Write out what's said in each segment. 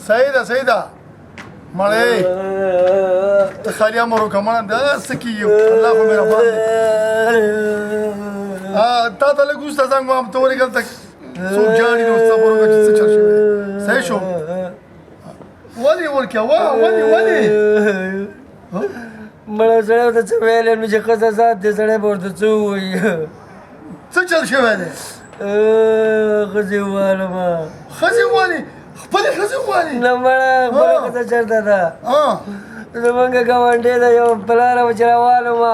صحیح ده مړی ته خالي امر وکړه مړه داسې کېږي الله خو مهربان دی تا ته لږ وروسته زنګ وهم ته ولېږه دلته څوک جاړي نو صبر وکړه چې څه چل شوی صحیح شو ولې ورکړه ولې مړه سړی ورته څه ویلی نو چې ښځه ذات دی سړی به ورته څه ووایي څه چل شوی دی ښځې ووالمه ښځې ووالي خپلې ښځې ووالي نه مړه خپله ښځه چېرته ده زمونږ ګاونډۍ ده یو په لاره به چې راوالمه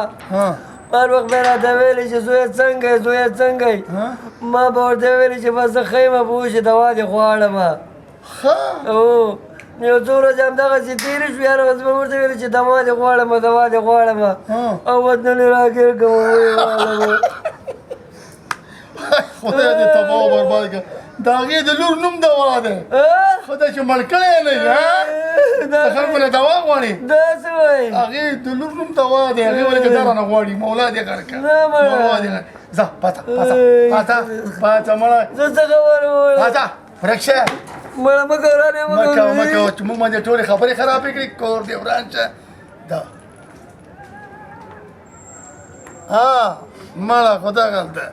هر وخت به یې راته ویلې چې زویه څنګه یې ما به ورته ویلې چې بس زه ښه یم به اوس دوا دې غواړمه یو څو ورځې همدغسې تېرې شوې هر وخت به ورته ویلې چې دوا دې غواړمه او وطن یې راګیر کړم ویې والمه خدای دې تباه او برباد کړه د هغې د لور نوم دوا دی خدای چې مړ کړی یې نه وي د خلکو نه دوا غواړي دا څه وایي هغې د لور نوم دوا دی هغې ولې که دا رانه غواړي مولا دې غر کړه ځه پاته مړه زه څه خبره ووایم پاته ورک شه مړه مه کوه رانې مه کوه چې موږ باندې ټولې خبرې خرابې کړي کور دې وران شه دا مړه خو دغلته